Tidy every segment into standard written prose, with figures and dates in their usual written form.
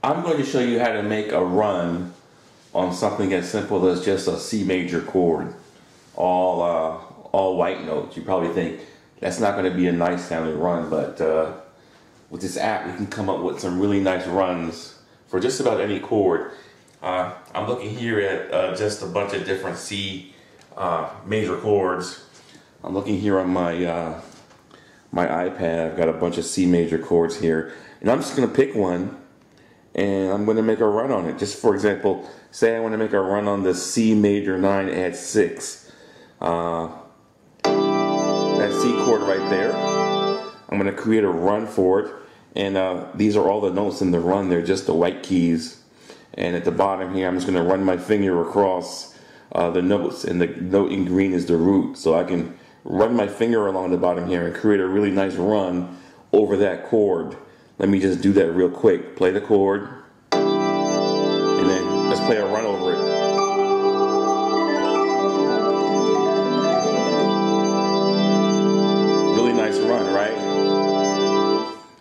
I'm going to show you how to make a run on something as simple as just a C major chord, all white notes. You probably think that's not going to be a nice sounding run, but with this app we can come up with some really nice runs for just about any chord. I'm looking here at just a bunch of different C major chords. I'm looking here on my my iPad. I've got a bunch of C major chords here, and I'm just going to pick one and I'm going to make a run on it. Just for example, say I want to make a run on the C major 9 add 6. That C chord right there. I'm going to create a run for it, and these are all the notes in the run. They're just the white keys, and at the bottom here I'm just going to run my finger across the notes, and the note in green is the root, so I can run my finger along the bottom here and create a really nice run over that chord. Let me just do that real quick. Play the chord, and then let's play a run over it. Really nice run, right?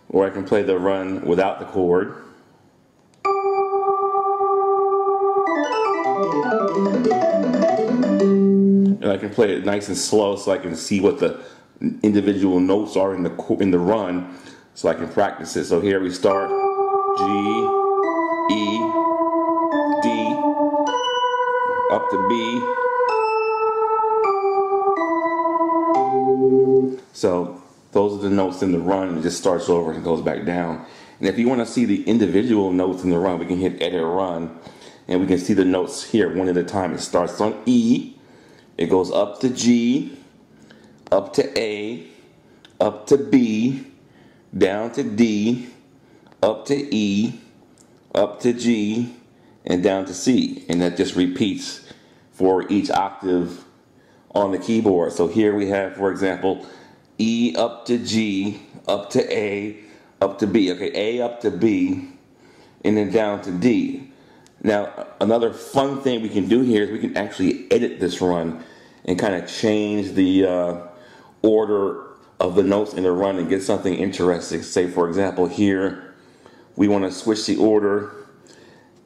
Or I can play the run without the chord. And I can play it nice and slow so I can see what the individual notes are in the run, so I can practice it. So here we start G, E, D, up to B. So those are the notes in the run, and it just starts over and goes back down. And if you want to see the individual notes in the run, we can hit edit run, and we can see the notes here one at a time. It starts on E, it goes up to G, up to A, up to B, down to D, up to E, up to G, and down to C. And that just repeats for each octave on the keyboard. So here we have, for example, E up to G, up to A, up to B. Okay, A up to B, and then down to D. Now, another fun thing we can do here is we can actually edit this run and kind of change the order of the notes in the run and get something interesting. Say, for example, here we want to switch the order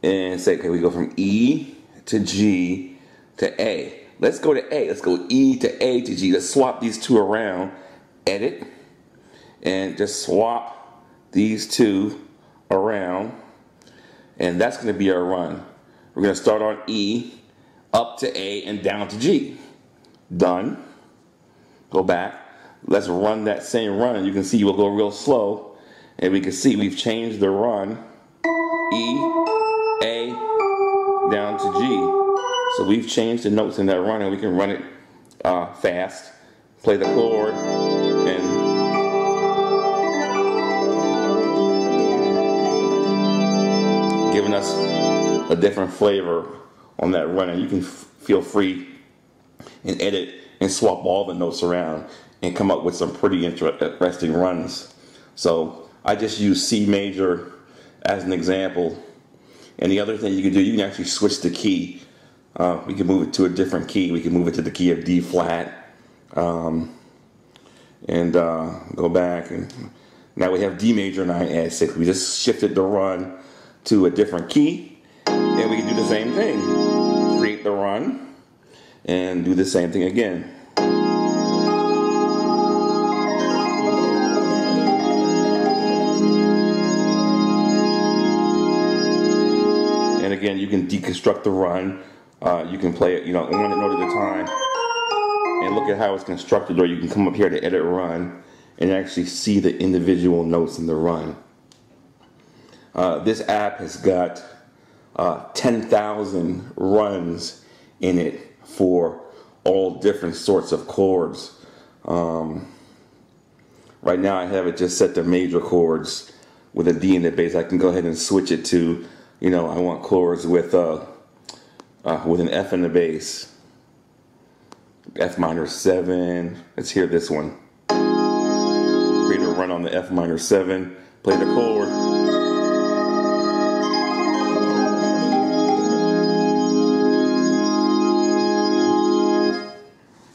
and say, okay, we go from E to G to A. Let's go to A. Let's go E to A to G. Let's swap these two around. Edit, and just swap these two around, and that's going to be our run. We're going to start on E, up to A, and down to G. Done. Go back. Let's run that same run. You can see we'll go real slow, and we can see we've changed the run. E, A, down to G. So we've changed the notes in that run, and we can run it fast. Play the chord, and giving us a different flavor on that run. And you can feel free and edit and swap all the notes around and come up with some pretty interesting runs. So I just use C major as an example. And the other thing you can do, you can actually switch the key. We can move it to a different key. We can move it to the key of D flat. Go back, and now we have D major 9 add 6. We just shifted the run to a different key, and we can do the same thing. Create the run and do the same thing again. And again, you can deconstruct the run. You can play it, one note at a time, and look at how it's constructed. Or you can come up here to edit run and actually see the individual notes in the run. This app has got 10,000 runs in it for all different sorts of chords. Right now I have it just set to major chords with a D in the bass. I can go ahead and switch it to, I want chords with an F in the bass. F minor 7. Let's hear this one. Create a run on the F minor 7. Play the chord.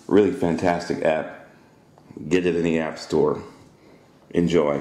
Really fantastic app. Get it in the App Store. Enjoy.